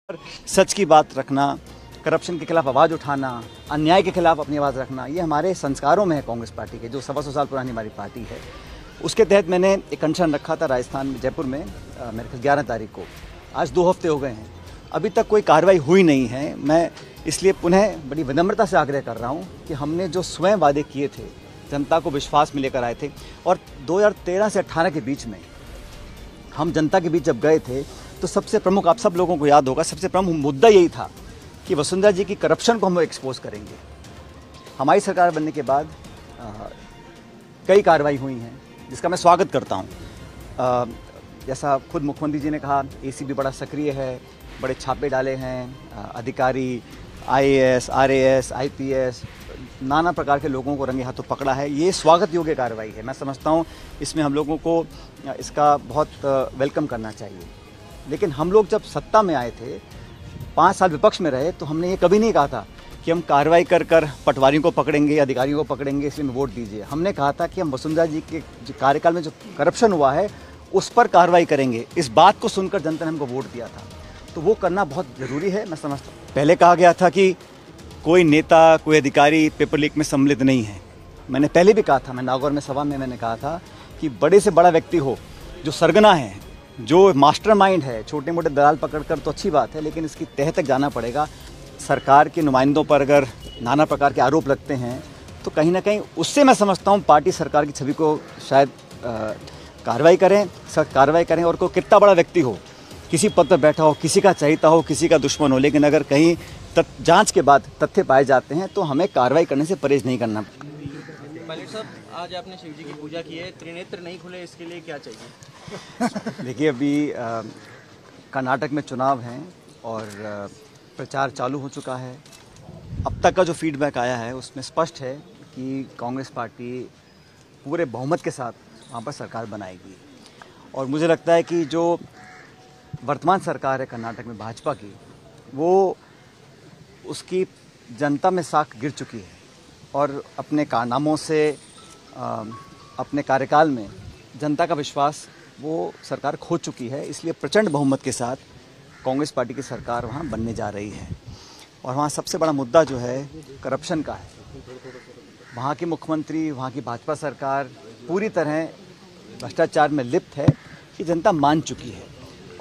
सच की बात रखना, करप्शन के खिलाफ आवाज़ उठाना, अन्याय के खिलाफ अपनी आवाज़ रखना, ये हमारे संस्कारों में है कांग्रेस पार्टी के, जो 125 साल पुरानी हमारी पार्टी है। उसके तहत मैंने एक अनशन रखा था राजस्थान में, जयपुर में, मेरे ख्याल 11 तारीख को। आज 2 हफ्ते हो गए हैं, अभी तक कोई कार्रवाई हुई नहीं है। मैं इसलिए पुनः बड़ी विनम्रता से आग्रह कर रहा हूँ कि हमने जो स्वयं वादे किए थे, जनता को विश्वास में लेकर आए थे, और 2013 से 18 के बीच में हम जनता के बीच जब गए थे तो सबसे प्रमुख, आप सब लोगों को याद होगा, सबसे प्रमुख मुद्दा यही था कि वसुंधरा जी की करप्शन को हम एक्सपोज करेंगे। हमारी सरकार बनने के बाद कई कार्रवाई हुई हैं, जिसका मैं स्वागत करता हूं। जैसा खुद मुख्यमंत्री जी ने कहा, एसीबी बड़ा सक्रिय है, बड़े छापे डाले हैं, अधिकारी आईएएस, आरएएस, आईपीएस, नाना प्रकार के लोगों को रंगे हाथों पकड़ा है। ये स्वागत योग्य कार्रवाई है। मैं समझता हूँ इसमें हम लोगों को इसका बहुत वेलकम करना चाहिए। लेकिन हम लोग जब सत्ता में आए थे, 5 साल विपक्ष में रहे, तो हमने ये कभी नहीं कहा था कि हम कार्रवाई कर पटवारियों को पकड़ेंगे, अधिकारियों को पकड़ेंगे, इसलिए हमें वोट दीजिए। हमने कहा था कि हम वसुंधरा जी के जो कार्यकाल में जो करप्शन हुआ है उस पर कार्रवाई करेंगे। इस बात को सुनकर जनता ने हमको वोट दिया था, तो वो करना बहुत ज़रूरी है। मैं समझता हूँ पहले कहा गया था कि कोई नेता, कोई अधिकारी पेपर लीक में सम्मिलित नहीं है। मैंने पहले भी कहा था, मैं नागौर में सभा में मैंने कहा था कि बड़े से बड़ा व्यक्ति हो, जो सरगना है, जो मास्टरमाइंड है, छोटे मोटे दलाल पकड़कर तो अच्छी बात है, लेकिन इसकी तह तक जाना पड़ेगा। सरकार के नुमाइंदों पर अगर नाना प्रकार के आरोप लगते हैं तो कहीं ना कहीं उससे मैं समझता हूँ पार्टी सरकार की छवि को शायद कार्रवाई करें। और कोई कितना बड़ा व्यक्ति हो, किसी पद पर बैठा हो, किसी का चहेता हो, किसी का दुश्मन हो, लेकिन अगर कहीं जांच के बाद तथ्य पाए जाते हैं तो हमें कार्रवाई करने से परहेज नहीं करना। पायलट साहब, आज आपने शिव जी की पूजा की है, त्रिनेत्र नहीं खुले, इसके लिए क्या चाहिए? देखिए, अभी कर्नाटक में चुनाव हैं और प्रचार चालू हो चुका है। अब तक का जो फीडबैक आया है उसमें स्पष्ट है कि कांग्रेस पार्टी पूरे बहुमत के साथ वहाँ पर सरकार बनाएगी। और मुझे लगता है कि जो वर्तमान सरकार है कर्नाटक में भाजपा की, वो उसकी जनता में साख गिर चुकी है और अपने कारनामों से, अपने कार्यकाल में जनता का विश्वास वो सरकार खो चुकी है। इसलिए प्रचंड बहुमत के साथ कांग्रेस पार्टी की सरकार वहाँ बनने जा रही है। और वहाँ सबसे बड़ा मुद्दा जो है करप्शन का है। वहाँ के मुख्यमंत्री, वहाँ की भाजपा सरकार पूरी तरह भ्रष्टाचार में लिप्त है, कि जनता मान चुकी है।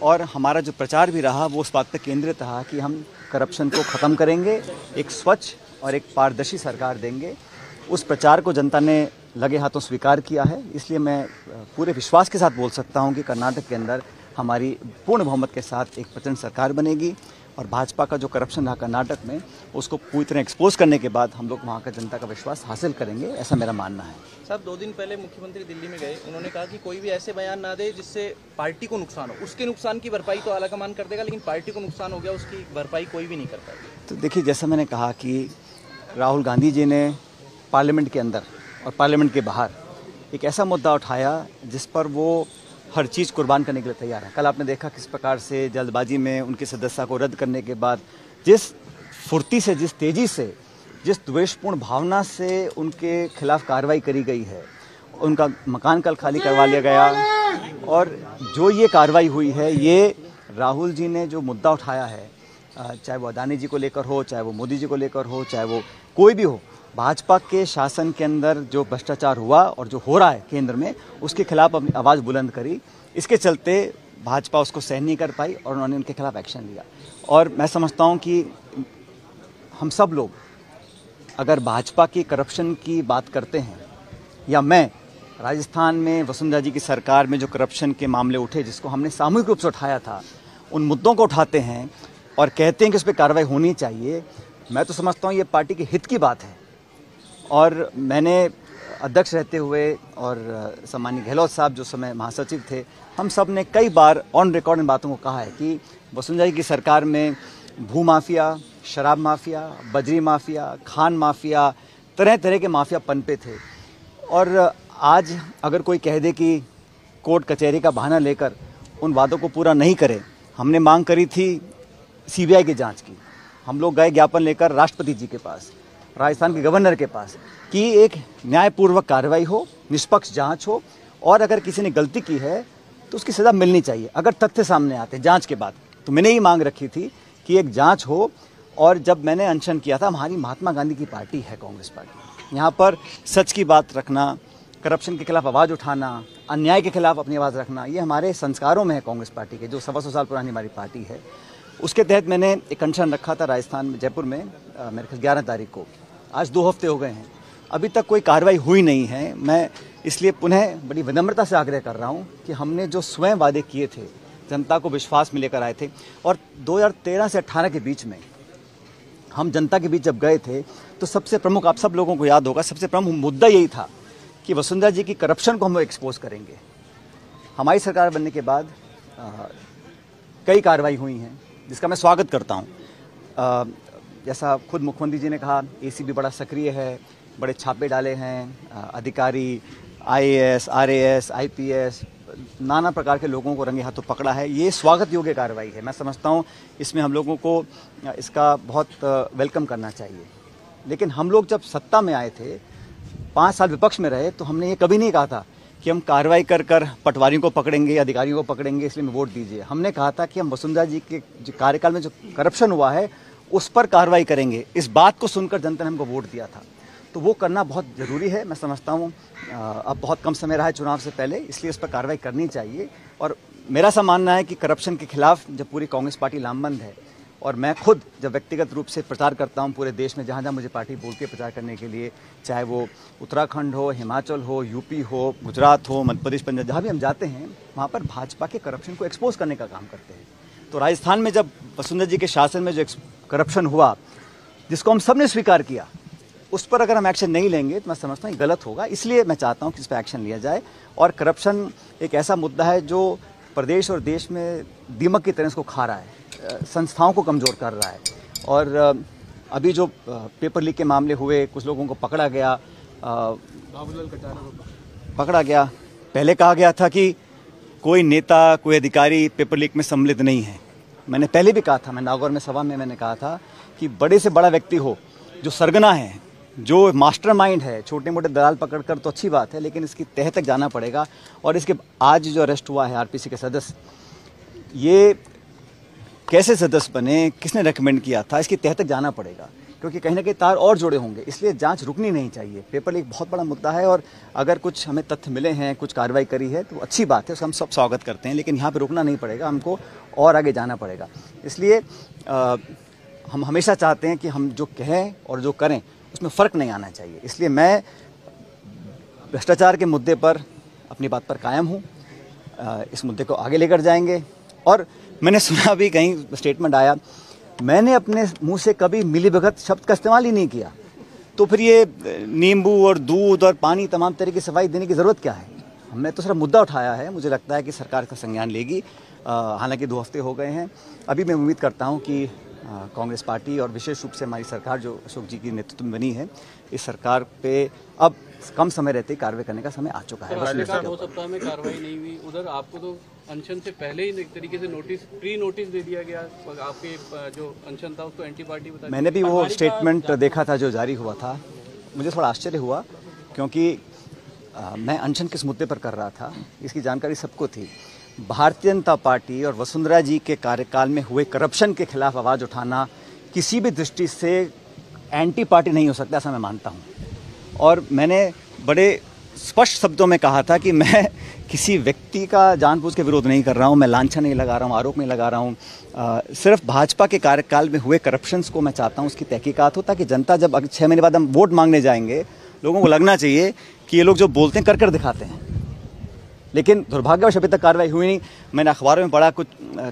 और हमारा जो प्रचार भी रहा वो उस बात पर केंद्रित रहा कि हम करप्शन को ख़त्म करेंगे, एक स्वच्छ और एक पारदर्शी सरकार देंगे। उस प्रचार को जनता ने लगे हाथों स्वीकार किया है। इसलिए मैं पूरे विश्वास के साथ बोल सकता हूं कि कर्नाटक के अंदर हमारी पूर्ण बहुमत के साथ एक प्रचंड सरकार बनेगी। और भाजपा का जो करप्शन रहा कर्नाटक में, उसको पूरी तरह एक्सपोज करने के बाद हम लोग वहाँ का जनता का विश्वास हासिल करेंगे, ऐसा मेरा मानना है। साहब, 2 दिन पहले मुख्यमंत्री दिल्ली में गए, उन्होंने कहा कि कोई भी ऐसे बयान ना दे जिससे पार्टी को नुकसान हो। उसके नुकसान की भरपाई तो आलाकमान कर देगा, लेकिन पार्टी को नुकसान हो गया, उसकी भरपाई कोई भी नहीं कर पाएगा। तो देखिए, जैसा मैंने कहा कि राहुल गांधी जी ने पार्लियामेंट के अंदर और पार्लियामेंट के बाहर एक ऐसा मुद्दा उठाया जिस पर वो हर चीज़ कुर्बान करने के लिए तैयार है। कल आपने देखा किस प्रकार से जल्दबाजी में उनकी सदस्यता को रद्द करने के बाद जिस फुर्ती से, जिस तेज़ी से, जिस द्वेषपूर्ण भावना से उनके खिलाफ कार्रवाई करी गई है। उनका मकान कल खाली करवा लिया गया। और जो ये कार्रवाई हुई है, ये राहुल जी ने जो मुद्दा उठाया है, चाहे वो अदानी जी को लेकर हो, चाहे वो मोदी जी को लेकर हो, चाहे वो कोई भी हो, भाजपा के शासन के अंदर जो भ्रष्टाचार हुआ और जो हो रहा है केंद्र में, उसके खिलाफ अपनी आवाज़ बुलंद करी। इसके चलते भाजपा उसको सहन नहीं कर पाई और उन्होंने उनके खिलाफ एक्शन लिया। और मैं समझता हूं कि हम सब लोग अगर भाजपा की करप्शन की बात करते हैं, या मैं राजस्थान में वसुंधरा जी की सरकार में जो करप्शन के मामले उठे, जिसको हमने सामूहिक रूप से उठाया था, उन मुद्दों को उठाते हैं और कहते हैं कि उस पर कार्रवाई होनी चाहिए, मैं तो समझता हूँ ये पार्टी के हित की बात है। और मैंने अध्यक्ष रहते हुए और सम्मानीय गहलोत साहब जो समय महासचिव थे, हम सब ने कई बार ऑन रिकॉर्ड इन बातों को कहा है कि वसुंधरा जी की सरकार में भू माफिया, शराब माफिया, बजरी माफिया, खान माफिया, तरह तरह के माफिया पनपे थे। और आज अगर कोई कह दे कि कोर्ट कचहरी का बहाना लेकर उन वादों को पूरा नहीं करे, हमने मांग करी थी सीबीआई की जांच की। हम लोग गए ज्ञापन लेकर राष्ट्रपति जी के पास, राजस्थान के गवर्नर के पास, कि एक न्यायपूर्वक कार्रवाई हो, निष्पक्ष जांच हो, और अगर किसी ने गलती की है तो उसकी सज़ा मिलनी चाहिए अगर तथ्य सामने आते जांच के बाद। तो मैंने ये मांग रखी थी कि एक जांच हो। और जब मैंने अनशन किया था, हमारी महात्मा गांधी की पार्टी है कांग्रेस पार्टी, यहाँ पर सच की बात रखना, करप्शन के खिलाफ आवाज़ उठाना, अन्याय के खिलाफ अपनी आवाज़ रखना, ये हमारे संस्कारों में है कांग्रेस पार्टी के, जो 125 साल पुरानी हमारी पार्टी है। उसके तहत मैंने एक अनशन रखा था राजस्थान में, जयपुर में, मेरे ख्याल 11 तारीख को। आज 2 हफ्ते हो गए हैं, अभी तक कोई कार्रवाई हुई नहीं है। मैं इसलिए पुनः बड़ी विनम्रता से आग्रह कर रहा हूँ कि हमने जो स्वयं वादे किए थे, जनता को विश्वास में लेकर आए थे, और 2013 से 18 के बीच में हम जनता के बीच जब गए थे तो सबसे प्रमुख, आप सब लोगों को याद होगा, सबसे प्रमुख मुद्दा यही था कि वसुंधरा जी की करप्शन को हम एक्सपोज करेंगे। हमारी सरकार बनने के बाद कई कार्रवाई हुई हैं, जिसका मैं स्वागत करता हूँ। जैसा खुद मुख्यमंत्री जी ने कहा, एसीबी बड़ा सक्रिय है, बड़े छापे डाले हैं, अधिकारी आईएएस, आरएएस, आईपीएस, नाना प्रकार के लोगों को रंगे हाथों पकड़ा है। ये स्वागत योग्य कार्रवाई है। मैं समझता हूँ इसमें हम लोगों को इसका बहुत वेलकम करना चाहिए। लेकिन हम लोग जब सत्ता में आए थे, 5 साल विपक्ष में रहे, तो हमने ये कभी नहीं कहा था कि हम कार्रवाई कर पटवारियों को पकड़ेंगे, अधिकारियों को पकड़ेंगे, इसलिए हमें वोट दीजिए। हमने कहा था कि हम वसुंधरा जी के जो कार्यकाल में जो करप्शन हुआ है उस पर कार्रवाई करेंगे। इस बात को सुनकर जनता ने हमको वोट दिया था, तो वो करना बहुत ज़रूरी है। मैं समझता हूँ अब बहुत कम समय रहा है चुनाव से पहले, इसलिए इस पर कार्रवाई करनी चाहिए। और मेरा ऐसा मानना है कि करप्शन के खिलाफ जब पूरी कांग्रेस पार्टी लामबंद है, और मैं खुद जब व्यक्तिगत रूप से प्रचार करता हूं पूरे देश में, जहां जहां मुझे पार्टी बोलती है प्रचार करने के लिए, चाहे वो उत्तराखंड हो, हिमाचल हो, यूपी हो, गुजरात हो, मध्य प्रदेश, पंजाब, जहां भी हम जाते हैं वहां पर भाजपा के करप्शन को एक्सपोज करने का काम करते हैं। तो राजस्थान में जब वसुंधरा जी के शासन में जो करप्शन हुआ, जिसको हम सब ने स्वीकार किया, उस पर अगर हम एक्शन नहीं लेंगे तो मैं समझता हूँ गलत होगा। इसलिए मैं चाहता हूँ कि इस पर एक्शन लिया जाए। और करप्शन एक ऐसा मुद्दा है जो प्रदेश और देश में दीमक की तरह इसको खा रहा है, संस्थाओं को कमज़ोर कर रहा है। और अभी जो पेपर लीक के मामले हुए, कुछ लोगों को पकड़ा गया, पहले कहा गया था कि कोई नेता, कोई अधिकारी पेपर लीक में सम्मिलित नहीं है। मैंने पहले भी कहा था, मैं नागौर में सभा में मैंने कहा था कि बड़े से बड़ा व्यक्ति हो, जो सरगना है, जो मास्टरमाइंड है, छोटे मोटे दलाल पकड़कर तो अच्छी बात है, लेकिन इसकी तह तक जाना पड़ेगा। और इसके आज जो अरेस्ट हुआ है आरपीसी के सदस्य, ये कैसे सदस्य बने, किसने रेकमेंड किया था, इसकी तह तक जाना पड़ेगा, क्योंकि कहीं ना कहीं तार और जुड़े होंगे। इसलिए जांच रुकनी नहीं चाहिए। पेपर लीक बहुत बड़ा मुद्दा है, और अगर कुछ हमें तथ्य मिले हैं, कुछ कार्रवाई करी है, तो अच्छी बात है, उसका हम सब स्वागत करते हैं। लेकिन यहाँ पे रुकना नहीं पड़ेगा, हमको और आगे जाना पड़ेगा। इसलिए हम हमेशा चाहते हैं कि हम जो कहें और जो करें उसमें फ़र्क नहीं आना चाहिए। इसलिए मैं भ्रष्टाचार के मुद्दे पर अपनी बात पर कायम हूँ। इस मुद्दे को आगे लेकर जाएंगे। और मैंने सुना भी कहीं स्टेटमेंट आया, मैंने अपने मुंह से कभी मिलीभगत शब्द का इस्तेमाल ही नहीं किया, तो फिर ये नींबू और दूध और पानी तमाम तरह की सफाई देने की ज़रूरत क्या है? हमने तो सिर्फ मुद्दा उठाया है। मुझे लगता है कि सरकार इसका संज्ञान लेगी। हालांकि 2 हफ्ते हो गए हैं। अभी मैं उम्मीद करता हूँ कि कांग्रेस पार्टी और विशेष रूप से हमारी सरकार जो अशोक जी की नेतृत्व में बनी है, इस सरकार पे अब कम समय रहते ही कार्रवाई करने का समय आ चुका है। 2 सप्ताह में कार्रवाई नहीं हुई, उधर आपको तो अनशन से पहले ही एक तरीके से प्री नोटिस दे दिया गया। आपके जो अनशन था उसको एंटी पार्टी बता। मैंने भी वो स्टेटमेंट देखा था जो जारी हुआ था। मुझे थोड़ा आश्चर्य हुआ, क्योंकि मैं अनशन किस मुद्दे पर कर रहा था इसकी जानकारी सबको थी। भारतीय जनता पार्टी और वसुंधरा जी के कार्यकाल में हुए करप्शन के खिलाफ आवाज़ उठाना किसी भी दृष्टि से एंटी पार्टी नहीं हो सकता, ऐसा मैं मानता हूँ। और मैंने बड़े स्पष्ट शब्दों में कहा था कि मैं किसी व्यक्ति का जानबूझ के विरोध नहीं कर रहा हूँ, मैं लांछन नहीं लगा रहा हूँ, आरोप नहीं लगा रहा हूँ। सिर्फ भाजपा के कार्यकाल में हुए करप्शंस को मैं चाहता हूँ उसकी तहकीकात हो, ताकि जनता जब 6 महीने बाद हम वोट मांगने जाएंगे, लोगों को लगना चाहिए कि ये लोग जो बोलते हैं कर कर दिखाते हैं। लेकिन दुर्भाग्यवश अभी तक कार्रवाई हुई नहीं। मैंने अखबारों में पढ़ा, कुछ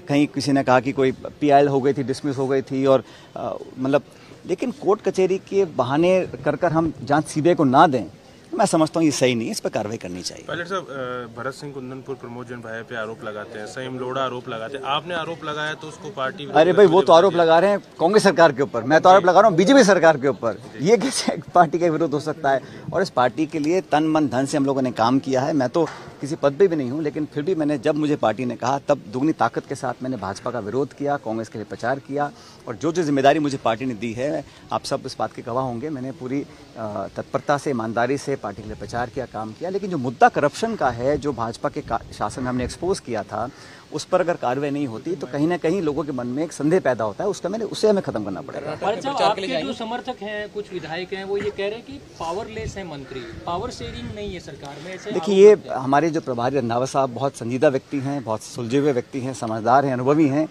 कहीं किसी ने कहा कि कोई पीआईएल हो गई थी, डिसमिस हो गई थी, और मतलब, लेकिन कोर्ट कचहरी के बहाने कर हम जांच सीबीआई को ना दें, मैं समझता हूँ ये सही नहीं है। इस पर कार्रवाई करनी चाहिए। पायलट साहब, भरत सिंह कुंदनपुर प्रमोद जन भाई पे आरोप लगाते हैं, संयम लोढ़ा आरोप लगाते हैं, आपने आरोप लगाया तो उसको पार्टी। अरे भाई, वो तो आरोप लगा रहे हैं कांग्रेस सरकार के ऊपर, मैं तो आरोप लगा रहा हूँ बीजेपी सरकार के ऊपर। ये कैसे पार्टी का विरोध हो सकता है? और इस पार्टी के लिए तन मन धन से हम लोगों ने काम किया है। मैं तो किसी पद पे भी नहीं हूँ, लेकिन फिर भी मैंने, जब मुझे पार्टी ने कहा, तब दुगनी ताकत के साथ मैंने भाजपा का विरोध किया, कांग्रेस के लिए प्रचार किया। और जो जो जिम्मेदारी मुझे पार्टी ने दी है, आप सब इस बात के गवाह होंगे, मैंने पूरी तत्परता से, ईमानदारी से पार्टी के लिए प्रचार किया, काम किया, लेकिन जो मुद्दा करप्शन का है, जो भाजपा के शासन में हमने एक्सपोज किया था, उस पर अगर कार्रवाई नहीं होती तो कहीं ना कहीं लोगों के मन में एक संदेह पैदा होता है। उसे हमें खत्म करना पड़ेगा। पर जब आपके जो समर्थक हैं, कुछ विधायक हैं, वो ये कह रहे हैं कि पावरलेस है मंत्री, पावर शेयरिंग नहीं है सरकार में। ऐसे देखिए, ये हमारे जो प्रभारी रंधावा साहब बहुत संजीदा व्यक्ति हैं, बहुत सुलझे हुए व्यक्ति हैं, समझदार हैं, अनुभवी हैं।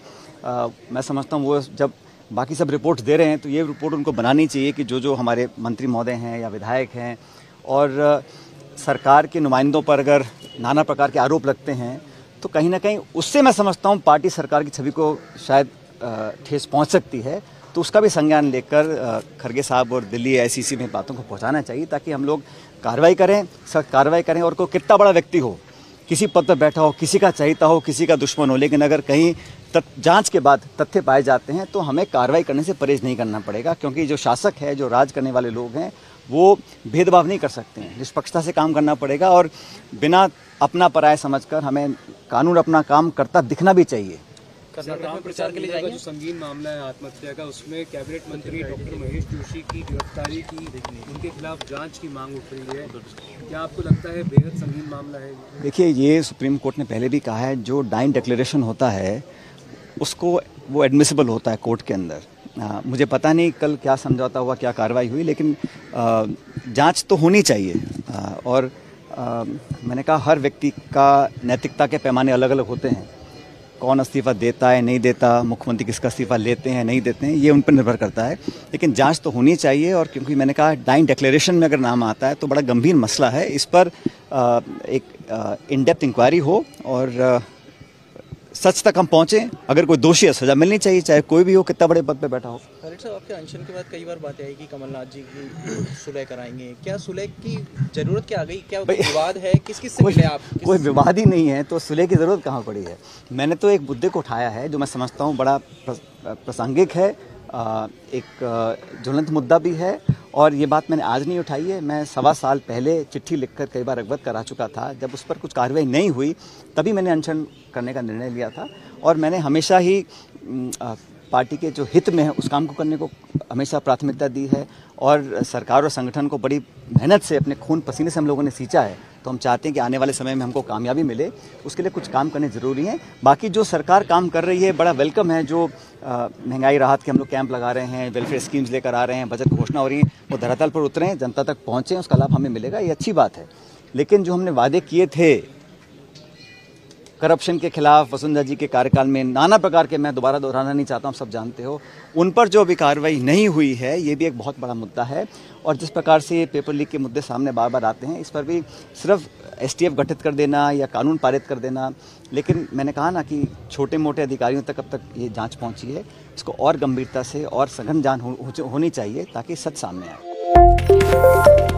मैं समझता हूँ वो जब बाकी सब रिपोर्ट दे रहे हैं तो ये रिपोर्ट उनको बनानी चाहिए कि जो हमारे मंत्री महोदय हैं या विधायक हैं और सरकार के नुमाइंदों पर अगर नाना प्रकार के आरोप लगते हैं तो कहीं ना कहीं उससे मैं समझता हूँ पार्टी सरकार की छवि को शायद ठेस पहुँच सकती है। तो उसका भी संज्ञान लेकर खरगे साहब और दिल्ली AICC में बातों को पहुँचाना चाहिए ताकि हम लोग कार्रवाई करें, सख्त कार्रवाई करें। और कोई कितना बड़ा व्यक्ति हो, किसी पद पर बैठा हो, किसी का चहेता हो, किसी का दुश्मन हो, लेकिन अगर कहीं जांच के बाद तथ्य पाए जाते हैं तो हमें कार्रवाई करने से परहेज नहीं करना पड़ेगा, क्योंकि जो शासक है, जो राज करने वाले लोग हैं, वो भेदभाव नहीं कर सकते हैं। निष्पक्षता से काम करना पड़ेगा और बिना अपना पराया समझकर हमें कानून अपना काम करता दिखना भी चाहिए। कर्नाटक में प्रचार के लिए जाएंगे। जो संगीन मामला है आत्महत्या का, उसमें कैबिनेट मंत्री डॉक्टर महेश जोशी की गिरफ्तारी की, उनके खिलाफ जांच की मांग उठ रही है। क्या आपको लगता है बेहद संगीन मामला है? देखिए, ये सुप्रीम कोर्ट ने पहले भी कहा है, जो डाइन डिक्लेरेशन होता है उसको वो एडमिसिबल होता है कोर्ट के अंदर। मुझे पता नहीं कल क्या समझौता हुआ, क्या कार्रवाई हुई, लेकिन जांच तो होनी चाहिए। और मैंने कहा हर व्यक्ति का नैतिकता के पैमाने अलग अलग होते हैं। कौन इस्तीफ़ा देता है, नहीं देता, मुख्यमंत्री किसका इस्तीफ़ा लेते हैं, नहीं देते हैं, ये उन पर निर्भर करता है। लेकिन जांच तो होनी चाहिए। और क्योंकि मैंने कहा डाइन डिक्लेरेशन में अगर नाम आता है तो बड़ा गंभीर मसला है। इस पर एक इन डेप्थ इंक्वायरी हो और सच तक हम पहुँचें। अगर कोई दोषी है, सजा मिलनी चाहिए, चाहे कोई भी हो, कितना बड़े पद पे बैठा हो। खैरट साहब, आपके अनशन के बाद कई बार बातें आई कि कमलनाथ जी की सुलह कराएंगे। क्या सुलह की जरूरत क्या आ गई? क्या विवाद है? किस से मिले आप? कोई विवाद ही नहीं है तो सुलह की जरूरत कहाँ पड़ी है? मैंने तो एक मुद्दे को उठाया है जो मैं समझता हूँ बड़ा प्रासंगिक है, एक ज्वलंत मुद्दा भी है। और ये बात मैंने आज नहीं उठाई है, मैं 1.25 साल पहले चिट्ठी लिखकर कई बार अवगत करा चुका था। जब उस पर कुछ कार्रवाई नहीं हुई तभी मैंने अनशन करने का निर्णय लिया था। और मैंने हमेशा ही पार्टी के जो हित में है उस काम को करने को हमेशा प्राथमिकता दी है। और सरकार और संगठन को बड़ी मेहनत से, अपने खून पसीने से हम लोगों ने सींचा है। तो हम चाहते हैं कि आने वाले समय में हमको कामयाबी मिले, उसके लिए कुछ काम करने ज़रूरी हैं। बाकी जो सरकार काम कर रही है बड़ा वेलकम है। जो महंगाई राहत के हम लोग कैंप लगा रहे हैं, वेलफेयर स्कीम्स लेकर आ रहे हैं, बजट घोषणा हो रही है, वो धरातल पर उतरें, जनता तक पहुँचें, उसका लाभ हमें मिलेगा, ये अच्छी बात है। लेकिन जो हमने वादे किए थे करप्शन के खिलाफ वसुंधरा जी के कार्यकाल में, नाना प्रकार के, मैं दोबारा दोहराना नहीं चाहता हूँ, सब जानते हो, उन पर जो अभी कार्रवाई नहीं हुई है, ये भी एक बहुत बड़ा मुद्दा है। और जिस प्रकार से पेपर लीक के मुद्दे सामने बार बार आते हैं, इस पर भी सिर्फ STF गठित कर देना या कानून पारित कर देना, लेकिन मैंने कहा ना कि छोटे मोटे अधिकारियों तक अब तक ये जांच पहुंची है, इसको और गंभीरता से और सघन जांच होनी चाहिए ताकि सच सामने आए।